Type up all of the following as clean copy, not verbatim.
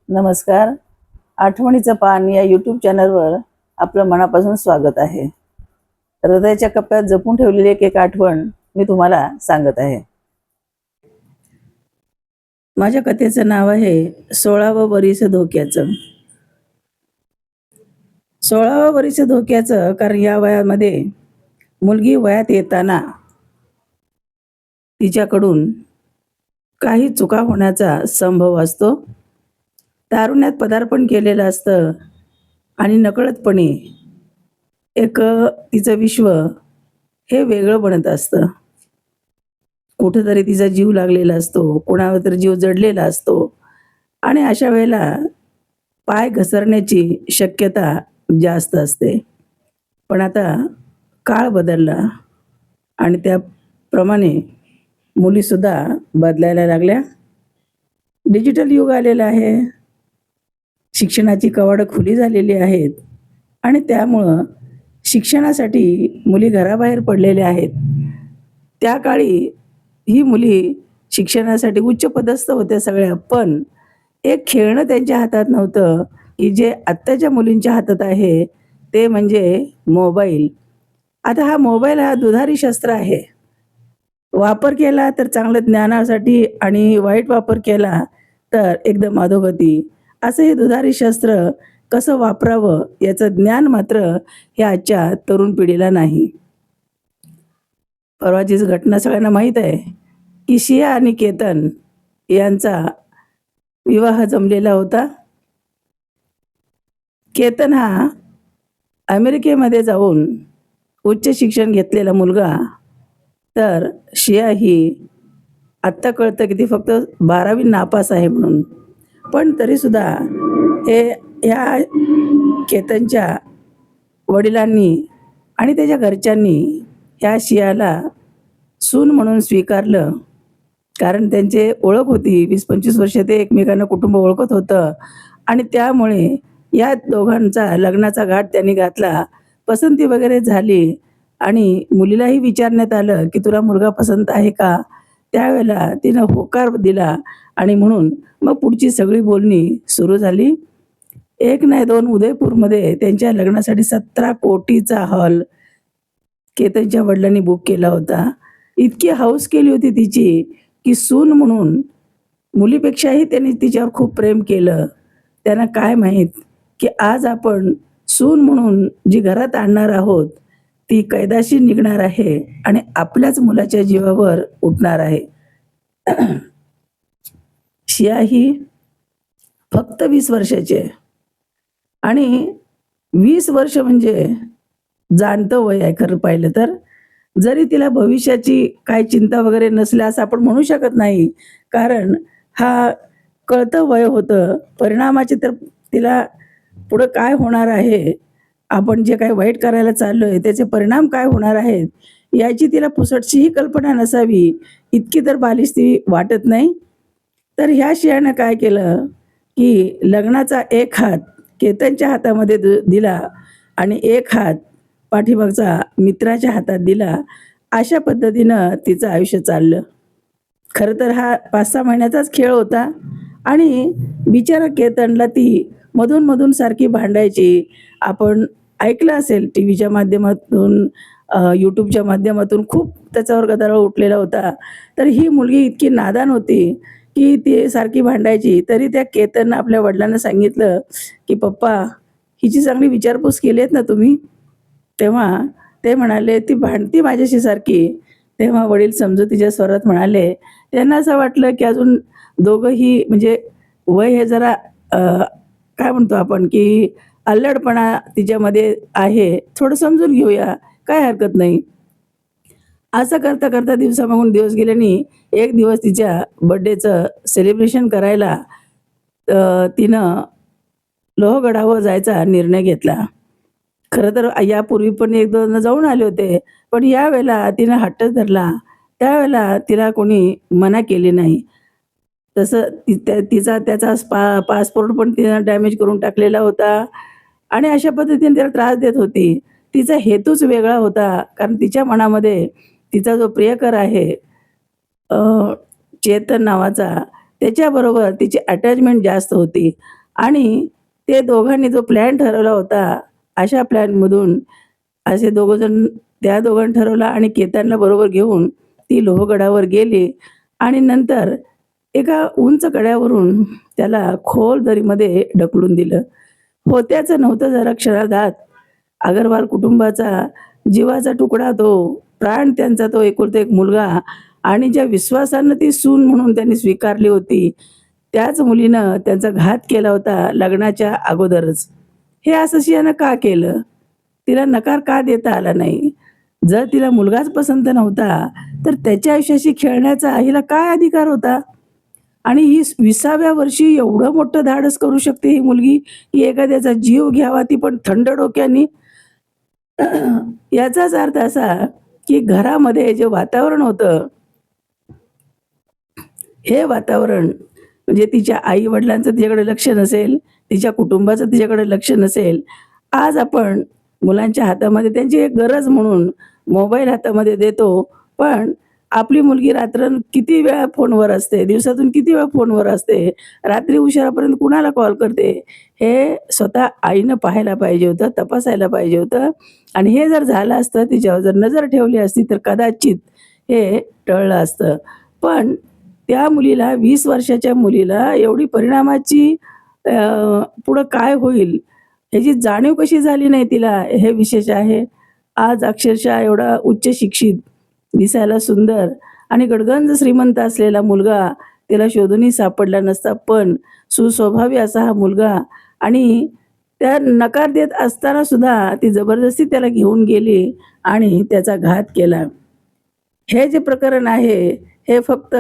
नमस्कार. आठवणीचं पान या यूट्यूब चॅनलवर आपलं मनापासून स्वागत आहे. हृदयाच्या कप्प्यात जपून ठेवलेली एक आठवण मी तुम्हाला सांगत आहे. माझ्या कथेचं नाव आहे 16वं वरीस धोक्याचं. 16वं वरीस धोक्याचं कारण या वयामध्ये मुलगी वयात येताना तिच्याकडून काही चुका होण्याचा संभव असतो. तारुण्यात पदार्पण केलेलं असतं आणि नकळतपणे तिचं विश्व हे वेगळं बनत असतं. कुठंतरी तिचा जीव लागलेला असतो, कोणावर तरी जीव जडलेला असतो आणि अशा वेळेला पाय घसरण्याची शक्यता जास्त असते. पण आता काळ बदलला आणि त्याप्रमाणे मुलीसुद्धा बदलायला लागल्या. डिजिटल युग आलेलं आहे. शिक्षणाची कवाडं खुली झालेली आहेत आणि त्यामुळं शिक्षणासाठी मुली घराबाहेर पडलेल्या आहेत. त्या काळी ही मुली शिक्षणासाठी उच्च पदस्थ होत्या सगळ्या, पण एक खेळणं त्यांच्या हातात नव्हतं की जे आत्ताच्या मुलींच्या हातात आहे, ते म्हणजे मोबाईल. आता हा मोबाईल हा दुधारी शस्त्र आहे. वापर केला तर चांगलं ज्ञानासाठी आणि वाईट वापर केला तर एकदम अधोगती. असं हे दुधारी शस्त्र कसं वापरावं याचं ज्ञान मात्र हे आजच्या तरुण पिढीला नाही. परवाचीच घटना सगळ्यांना माहीत आहे की शिया आणि केतन यांचा विवाह जमलेला होता. केतन हा अमेरिकेमध्ये जाऊन उच्च शिक्षण घेतलेला मुलगा, तर शिया ही आत्ता कळतं की ती फक्त 12वी नापास आहे म्हणून. पण तरीसुद्धा ह्या केतनच्या वडिलांनी आणि त्याच्या घरच्यांनी ह्या शियाला सून म्हणून स्वीकारलं. कारण त्यांची ओळख होती. 20-25 वर्ष ते एकमेकांना कुटुंब ओळखत होतं आणि त्यामुळे या दोघांचा लग्नाचा घाट त्यांनी घातला. पसंती वगैरे झाली आणि मुलीलाही विचारण्यात आलं की तुला मुलगा पसंत आहे का? त्यावेळेला तिनं होकार दिला आणि म्हणून मग पुढची सगळी बोलणी सुरू झाली. एक नाही दोन, उदयपूरमध्ये त्यांच्या लग्नासाठी 17 कोटीचा हॉल केतनच्या वडिलांनी बुक केला होता. इतकी हौस केली होती तिची की सून म्हणून मुलीपेक्षाही त्यांनी तिच्यावर खूप प्रेम केलं. त्यांना काय माहीत की आज आपण सून म्हणून जी घरात आणणार आहोत ती कैदाशी निघणार आहे आणि आपल्याच मुलाच्या जीवावर उठणार आहे. शिया ही फक्त 20 वर्षाची आहे आणि 20 वर्ष म्हणजे जाणतं वय आहे खरं पाहिलं तर. जरी तिला भविष्याची काय चिंता वगैरे नसल्यास आपण म्हणू शकत नाही, कारण हा कळतं वय होतं. परिणामाचे तर तिला पुढं काय होणार आहे, आपण जे काही वाईट करायला चाललोय त्याचे परिणाम काय होणार आहेत याची तिला पुसटशीही कल्पना नसावी इतकी तर बालिश ती वाटत नाही. तर ह्या शियानं काय केलं की लग्नाचा एक हात केतनच्या हातामध्ये दिला आणि एक हात पाठीमागचा मित्राच्या हातात दिला. अशा पद्धतीनं तिचं आयुष्य चाललं. खरं तर हा 5-6 महिन्याचाच खेळ होता आणि बिचारा केतनला ती मधून सारखी भांडायची. आपण ऐकलं असेल टी व्हीच्या माध्यमातून, यूट्यूबच्या माध्यमातून खूप त्याच्यावर गदारोळ उठलेला होता. तर ही मुलगी इतकी नादान होती की ती सारखी भांडायची. तरी त्या केतननं आपल्या वडिलांना सांगितलं की पप्पा, हिची चांगली विचारपूस केली आहेत ना तुम्ही? तेव्हा ते म्हणाले ती भांडती माझ्याशी सारखी. तेव्हा वडील समजुतीच्या स्वरात म्हणाले, त्यांना असं वाटलं की अजून दोघंही म्हणजे वय हे जरा काय म्हणतो आपण की अल्लडपणा तिच्यामध्ये आहे, थोडं समजून घेऊया, काय हरकत नाही. असं करता करता दिवसामागून दिवस गेल्याने एक दिवस तिच्या बड्डेचं सेलिब्रेशन करायला तिनं लोहगडावर जायचा निर्णय घेतला. खरं तर यापूर्वी पण 1-2दा जाऊन आले होते, पण यावेळेला तिनं हट्टच धरला. त्यावेळेला तिला कोणी मना केली नाही. तसं त्याचा पासपोर्ट पण तिनं डॅमेज करून टाकलेला होता आणि अशा पद्धतीने तिला त्रास देत होती. तिचा हेतूच वेगळा होता, कारण तिच्या मनामध्ये तिचा जो प्रियकर आहे चेतन नावाचा, त्याच्याबरोबर तिची अटॅचमेंट जास्त होती आणि ते दोघांनी जो प्लॅन ठरवला होता, अशा प्लॅनमधून असे दोघंजण त्या दोघांनी ठरवला आणि केतनला बरोबर घेऊन ती लोहगडावर गेली आणि नंतर एका उंच कड्यावरून त्याला खोल दरीमध्ये ढकलून दिलं. होत्याचं नव्हतं जरा क्षणार्धात अगरवाल कुटुंबाचा जीवाचा तुकडा तो, प्राण त्यांचा तो एकुलता एक मुलगा आणि ज्या विश्वासानं ती सून म्हणून त्यांनी स्वीकारली होती, त्याच मुलीनं त्यांचा घात केला होता लग्नाच्या अगोदरच. हे असं सिंहानं का केलं? तिला नकार का देता आला नाही? जर तिला मुलगाच पसंत नव्हता, तर त्याच्या आयुष्याशी खेळण्याचा हिला काय अधिकार होता? आणि ही 20व्या वर्षी एवढं मोठं धाडस करू शकते ही मुलगी, की एखाद्याचा जीव घ्यावा, ती पण थंड डोक्याने. याचाच अर्थ असा, की घरामध्ये जे वातावरण होतं, हे वातावरण म्हणजे तिच्या आई-वडिलांचं तिच्याकडे लक्ष नसेल, तिच्या कुटुंबाचं तिच्याकडे लक्ष नसेल. आज आपण मुलांच्या हातामध्ये त्यांची एक गरज म्हणून मोबाईल हातामध्ये देतो, पण आपली मुलगी किती वेळा फोनवर असते, दिवसातून किती वेळा फोनवर असते, रात्री उशिरापर्यंत कुणाला कॉल करते, हे स्वतः आईनं पाहायला पाहिजे होतं, तपासायला पाहिजे होतं. आणि हे जर झालं असतं, तिच्यावर जर नजर ठेवली असती, तर कदाचित हे टळलं असतं. पण त्या मुलीला 20 वर्षाच्या मुलीला एवढी परिणामाची पुढं काय होईल ह्याची जाणीव कशी झाली नाही तिला, हे विशेष आहे. आज अक्षरशः एवढा उच्च शिक्षित, दिसायला सुंदर आणि गडगंज श्रीमंत असलेला मुलगा तिला शोधूनही सापडला नसता. पण सुस्वभावी असा हा मुलगा आणि त्या नकार देत असताना सुद्धा ती जबरदस्ती त्याला घेऊन गेली आणि त्याचा घात केला. हे जे प्रकरण आहे, हे फक्त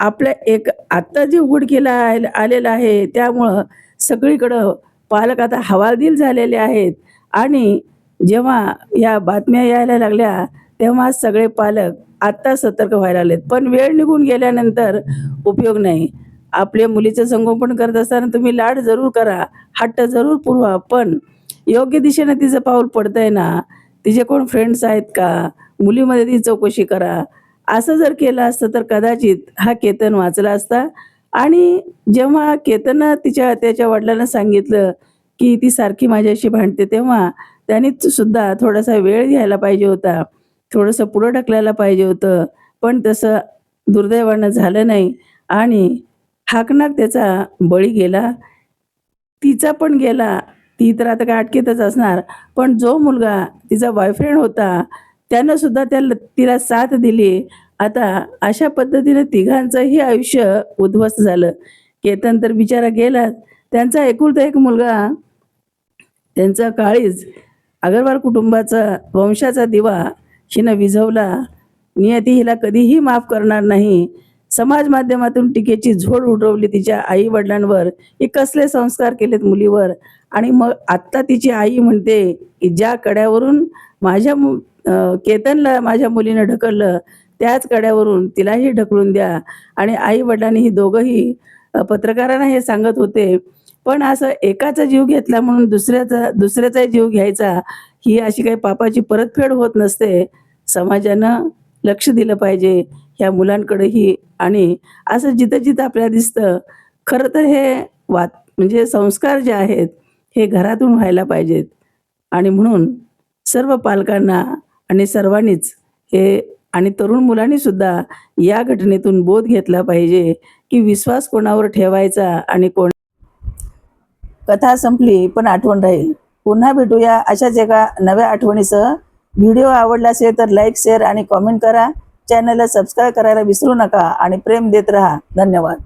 आपल्या एक आत्ता जे उघडकीला आलेलं आहे, त्यामुळं सगळीकडं पालक आता हवालदिल झालेले आहेत. आणि जेव्हा या बातम्या यायला लागल्या, तेव्हा सगळे पालक आत्ता सतर्क व्हायला लागलेत. पण वेळ निघून गेल्यानंतर उपयोग नाही. आपल्या मुलीचं संगोपन करत असताना तुम्ही लाड जरूर करा, हट्ट जरूर पुरवा, पण योग्य दिशेनं तिचं पाऊल पडतंय ना, तिचे कोण फ्रेंड्स आहेत का, मुलीमध्ये ती चौकशी करा. असं जर केलं असतं तर कदाचित हा केतन वाचला असता. आणि जेव्हा केतननं त्याच्या वडिलांना सांगितलं, की ती सारखी माझ्याशी भांडते, तेव्हा त्याने सुद्धा थोडासा वेळ घ्यायला पाहिजे होता, थोडंसं पुढं ढकलायला पाहिजे होतं. पण तसं दुर्दैवानं झालं नाही आणि हाकनाक त्याचा बळी गेला. तिचा पण गेला. ती तर आता काय अटकेतच असणार. पण जो मुलगा तिचा बॉयफ्रेंड होता, त्यानं सुद्धा तिला साथ दिली. आता अशा पद्धतीने तिघांचंही आयुष्य उद्ध्वस्त झालं. केतन तर बिचारा गेलाच. त्यांचा एकुलता एक मुलगा, त्यांचा काळीज, अगरवाल कुटुंबाचा वंशाचा दिवा हिनं विझवला. नियती हिला कधीही माफ करणार नाही. समाज माध्यमातून टीकेची झोड उडवली तिच्या आई-वडिलांवर, की कसले संस्कार केलेत मुलीवर. आणि मग आत्ता तिची आई म्हणते, की ज्या कड्यावरून केतनला माझ्या मुलीनं ढकललं, त्याच कड्यावरून तिलाही ढकलून द्या. आणि आई-वडिलांनी ही दोघंही पत्रकारांना हे सांगत होते. पण असं एकाचा जीव घेतला म्हणून दुसऱ्याचाही जीव घ्यायचा, ही अशी काही पापाची परतफेड होत नसते. समाजानं लक्ष दिलं पाहिजे ह्या मुलांकडेही. आणि असं जिथं-जिथं आपल्याला दिसतं, खरं तर हे म्हणजे संस्कार जे आहेत, हे घरातून व्हायला पाहिजेत. आणि म्हणून सर्व पालकांना आणि सर्वांनीच हे आणि तरुण मुलांनी सुद्धा या घटनेतून बोध घेतला पाहिजे, की विश्वास कोणावर ठेवायचा आणि कथा संपली पण आठवण राहील. पुन्हा भेटूया अशाच एका नव्या आठवणीसह. व्हिडिओ आवडला असेल तर लाईक, शेअर आणि कॉमेंट करा. चॅनलला सबस्क्राईब करायला विसरू नका आणि प्रेम देत राहा. धन्यवाद.